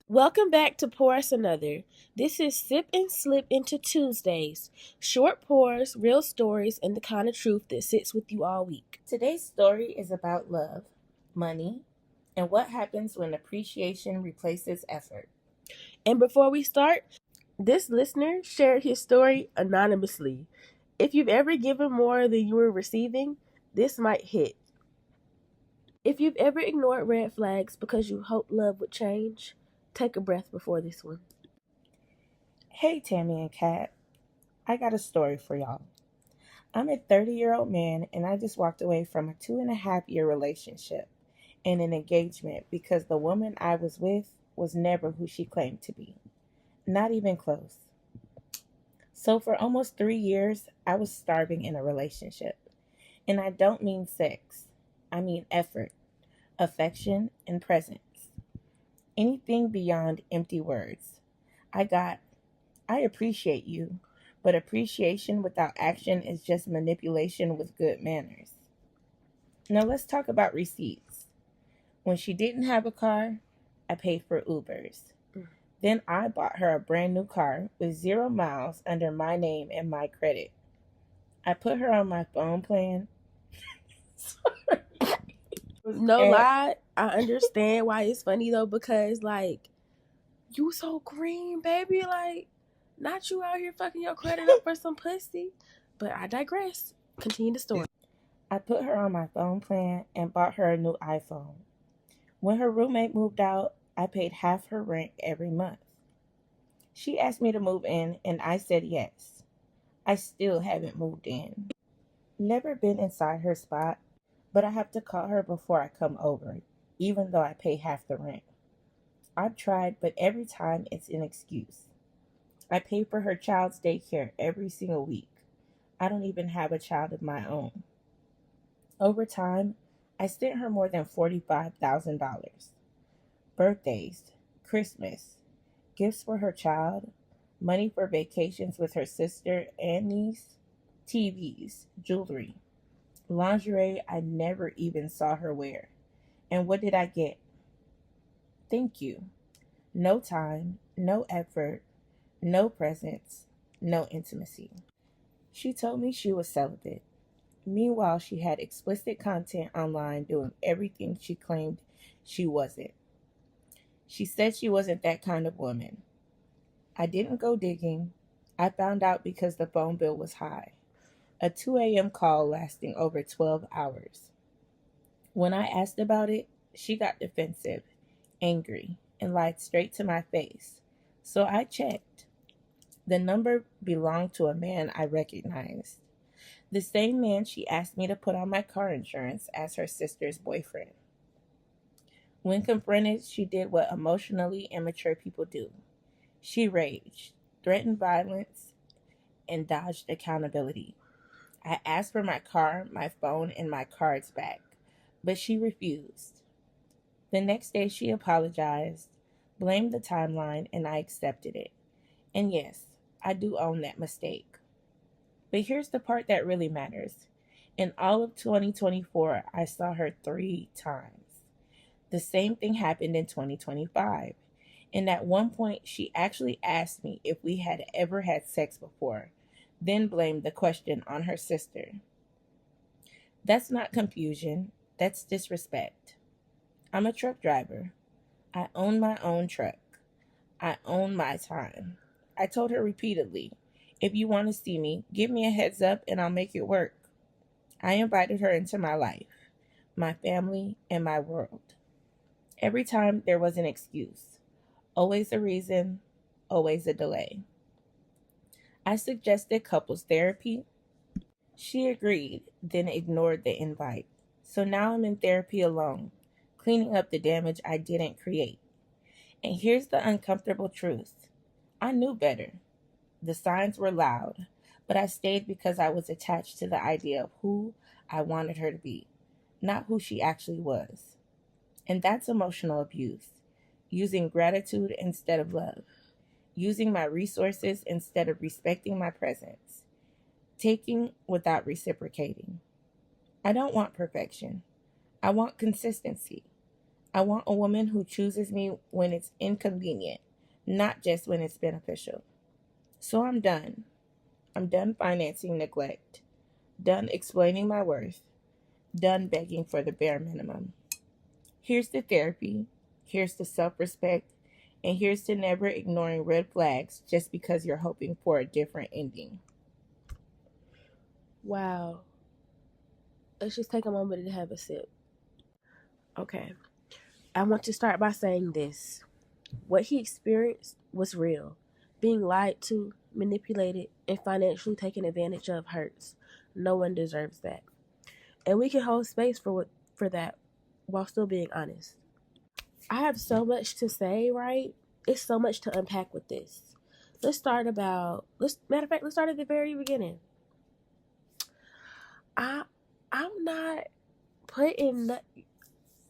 Welcome back to Pour Us Another. This is Sip and Slip into Tuesdays. Short pours, real stories, and the kind of truth that sits with you all week. Today's story is about love, money, and what happens when appreciation replaces effort. And before we start, this listener shared his story anonymously. If you've ever given more than you were receiving, this might hit. If you've ever ignored red flags because you hoped love would change, take a breath before this one. Hey, Tammy and Kat, I got a story for y'all. I'm a 30-year-old man, and I just walked away from a 2.5-year relationship and an engagement because the woman I was with was never who she claimed to be. Not even close. So, for almost 3 years, I was starving in a relationship. And I don't mean sex, I mean effort, affection, and presence. Anything beyond empty words. I appreciate you, but appreciation without action is just manipulation with good manners. Now let's talk about receipts. When she didn't have a car, I paid for Ubers. Then I bought her a brand new car with 0 miles under my name and my credit. I put her on my phone plan. No And lie, I understand why it's funny though, because you so green, baby. Not you out here fucking your credit up for some pussy. But I digress. Continue the story. I put her on my phone plan and bought her a new iPhone. When her roommate moved out, I paid half her rent every month. She asked me to move in, and I said yes. I still haven't moved in. Never been inside her spot, but I have to call her before I come over, even though I pay half the rent. I've tried, but every time it's an excuse. I pay for her child's daycare every single week. I don't even have a child of my own. Over time, I sent her more than $45,000. Birthdays, Christmas, gifts for her child, money for vacations with her sister and niece, TVs, jewelry, lingerie I never even saw her wear. And what did I get? Thank you. No time, no effort, no presence, no intimacy. She told me she was celibate. Meanwhile, she had explicit content online doing everything she claimed she wasn't. She said she wasn't that kind of woman. I didn't go digging. I found out because the phone bill was high. A 2 a.m. call lasting over 12 hours. When I asked about it, she got defensive, angry, and lied straight to my face. So I checked. The number belonged to a man I recognized. The same man she asked me to put on my car insurance as her sister's boyfriend. When confronted, she did what emotionally immature people do. She raged, threatened violence, and dodged accountability. I asked for my car, my phone, and my cards back, but she refused. The next day, she apologized, blamed the timeline, and I accepted it. And yes, I do own that mistake. But here's the part that really matters. In all of 2024, I saw her 3 times. The same thing happened in 2025. And at one point, she actually asked me if we had ever had sex before, then blamed the question on her sister. That's not confusion, that's disrespect. I'm a truck driver. I own my own truck. I own my time. I told her repeatedly, if you want to see me, give me a heads up and I'll make it work. I invited her into my life, my family, and my world. Every time there was an excuse. Always a reason, always a delay. I suggested couples therapy. She agreed, then ignored the invite. So now I'm in therapy alone, cleaning up the damage I didn't create. And here's the uncomfortable truth. I knew better. The signs were loud, but I stayed because I was attached to the idea of who I wanted her to be, not who she actually was. And that's emotional abuse. Using gratitude instead of love. Using my resources instead of respecting my presence. Taking without reciprocating. I don't want perfection. I want consistency. I want a woman who chooses me when it's inconvenient, not just when it's beneficial. So I'm done. I'm done financing neglect, done explaining my worth, done begging for the bare minimum. Here's the therapy, here's the self respect, and here's to never ignoring red flags just because you're hoping for a different ending. Wow. Let's just take a moment to have a sip. Okay. I want to start by saying this. What he experienced was real. Being lied to, manipulated, and financially taken advantage of hurts. No one deserves that. And we can hold space for that while still being honest. I have so much to say, right? It's so much to unpack with this. Let's start at the very beginning. I'm not putting,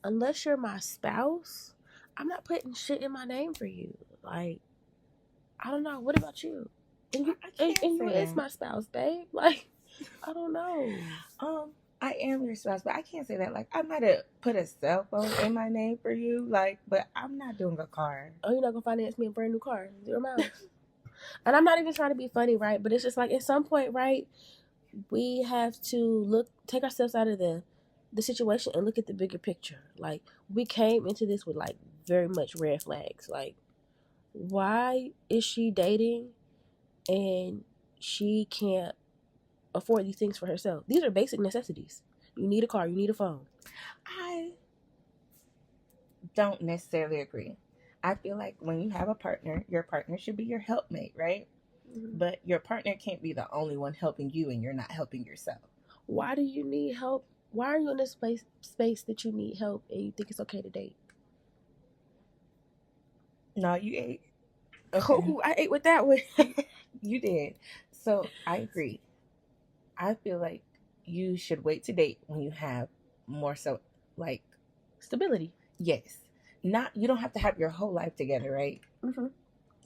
unless you're my spouse, I'm not putting shit in my name for you. Like, I don't know. What about you? And you, I can't and you say is that. my spouse, babe. Like, I don't know. I am your spouse, but I can't say that. Like, I might have put a cell phone in my name for you, like, but I'm not doing a car. Oh, you're not gonna finance me a brand new car, 0 miles. And I'm not even trying to be funny, right? But it's just like at some point, right? We have to take ourselves out of the situation and look at the bigger picture. Like, we came into this with like very much red flags. Like, why is she dating and she can't afford these things for herself? These are basic necessities. You need a car, you need a phone. I don't necessarily agree. I feel like when you have a partner, your partner should be your helpmate, right? Mm-hmm. But your partner can't be the only one helping you and you're not helping yourself. Why do you need help? Why are you in this space that you need help and you think it's okay to date? No, you ate. Okay. Oh, I ate with that one. You did. So I agree. I feel like you should wait to date when you have more so like stability. Yes. Not you don't have to have your whole life together, right? Mm-hmm.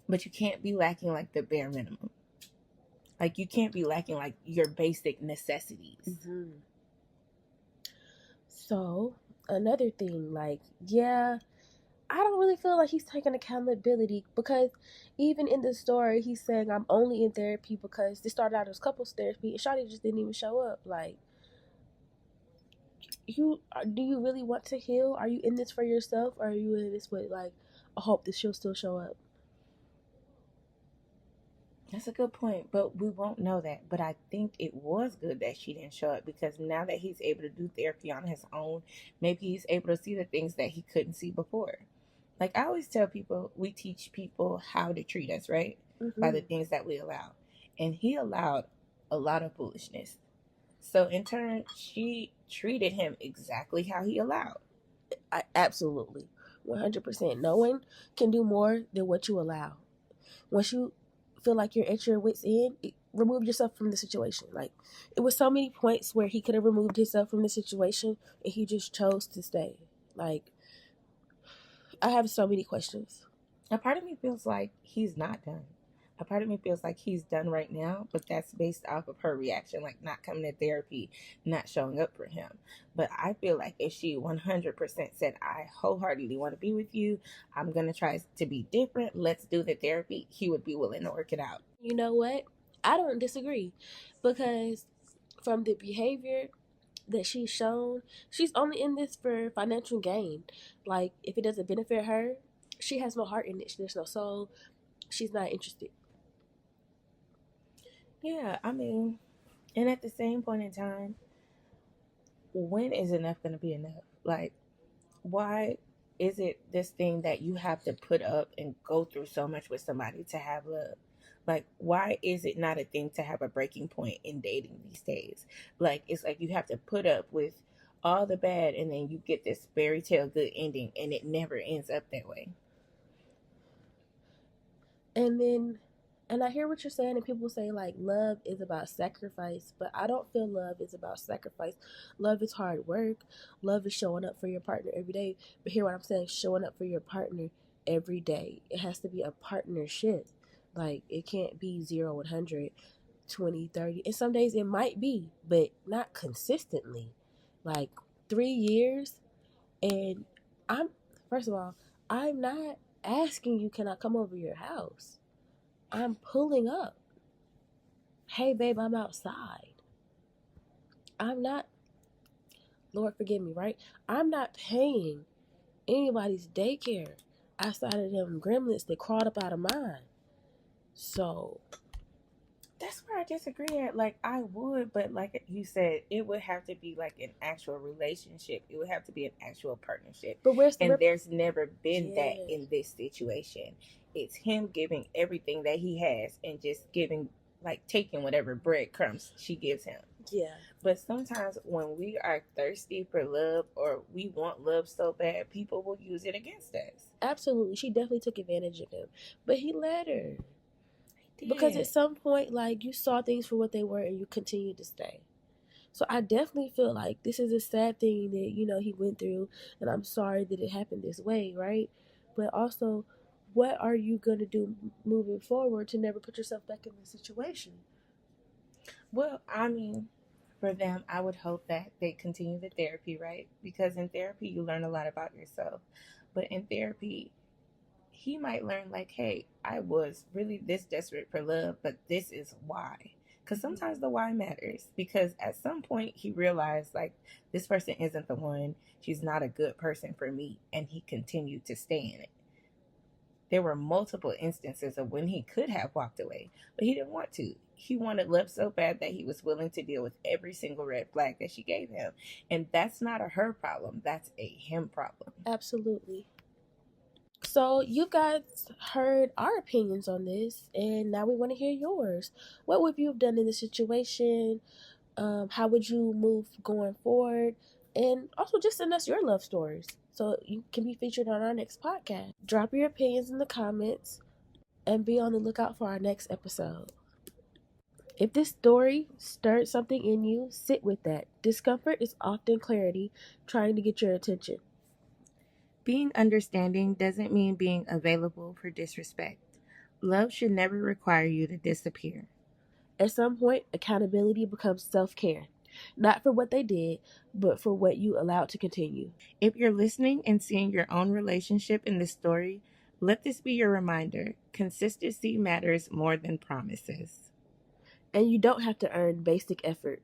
But you can't be lacking like the bare minimum. Like you can't be lacking like your basic necessities. Mm-hmm. So another thing, like, yeah, I don't really feel like he's taking accountability, because even in the story, he's saying I'm only in therapy because this started out as couples therapy, and Shawty just didn't even show up. Like, do you really want to heal? Are you in this for yourself, or are you in this with like a hope that she'll still show up? That's a good point, but we won't know that. But I think it was good that she didn't show up, because now that he's able to do therapy on his own, maybe he's able to see the things that he couldn't see before. Like I always tell people, we teach people how to treat us, right? Mm-hmm. By the things that we allow. And he allowed a lot of foolishness. So in turn, she treated him exactly how he allowed. Absolutely. 100%. No one can do more than what you allow. Once you feel like you're at your wit's end, remove yourself from the situation. Like, it was so many points where he could have removed himself from the situation and he just chose to stay. Like, I have so many questions. A part of me feels like he's not done. A part of me feels like he's done right now, but that's based off of her reaction, like not coming to therapy, not showing up for him. But I feel like if she 100% said, I wholeheartedly want to be with you, I'm going to try to be different, let's do the therapy, he would be willing to work it out. You know what? I don't disagree, because from the behavior that she's shown, she's only in this for financial gain. Like, if it doesn't benefit her, she has no heart in it. There's no soul. She's not interested. Yeah, I mean, and at the same point in time, when is enough going to be enough? Like, why is it this thing that you have to put up and go through so much with somebody to have love? Like, why is it not a thing to have a breaking point in dating these days? Like, it's like you have to put up with all the bad and then you get this fairy tale good ending, and it never ends up that way. And I hear what you're saying, and people say like love is about sacrifice, but I don't feel love is about sacrifice. Love is hard work. Love is showing up for your partner every day. But hear what I'm saying, showing up for your partner every day. It has to be a partnership. Like, it can't be 0, 100, 20, 30. And some days it might be, but not consistently. Like, 3 years, and I'm First of all, I'm not asking you, can I come over your house? I'm pulling up. Hey, babe, I'm outside. I'm not, Lord forgive me, right? I'm not paying anybody's daycare outside of them gremlins that crawled up out of mine. So, That's where I disagree at. Like, I would, but like you said, it would have to be like an actual relationship. It would have to be an actual partnership. but where's the And there's never been that Yeah. in this situation. It's him giving everything that he has and just giving, like, taking whatever breadcrumbs she gives him. Yeah. But sometimes when we are thirsty for love or we want love so bad, people will use it against us. Absolutely. She definitely took advantage of him. But he let her. He Because did. at some point, like, you saw things for what they were and you continued to stay. So I definitely feel like this is a sad thing that, he went through, and I'm sorry that it happened this way, right? But also, what are you going to do moving forward to never put yourself back in this situation? Well, I mean, for them, I would hope that they continue the therapy, right? Because in therapy, you learn a lot about yourself. But in therapy, he might learn, like, hey, I was really this desperate for love, but this is why. Because sometimes the why matters. Because at some point, he realized, like, this person isn't the one. She's not a good person for me. And he continued to stay in it. There were multiple instances of when he could have walked away, but he didn't want to. He wanted love so bad that he was willing to deal with every single red flag that she gave him. And that's not a her problem, that's a him problem. Absolutely. So you guys heard our opinions on this, and now we want to hear yours. What would you have done in this situation? How would you move going forward? And also just send us your love stories so you can be featured on our next podcast. Drop your opinions in the comments and be on the lookout for our next episode. If this story stirred something in you, sit with that. Discomfort is often clarity trying to get your attention. Being understanding doesn't mean being available for disrespect. Love should never require you to disappear. At some point, accountability becomes self-care. Not for what they did, but for what you allowed to continue. If you're listening and seeing your own relationship in this story, let this be your reminder. Consistency matters more than promises. And you don't have to earn basic effort.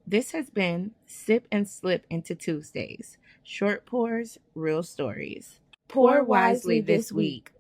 This has been Sip and Slip into Tuesdays. Short pours, real stories. Pour wisely this week.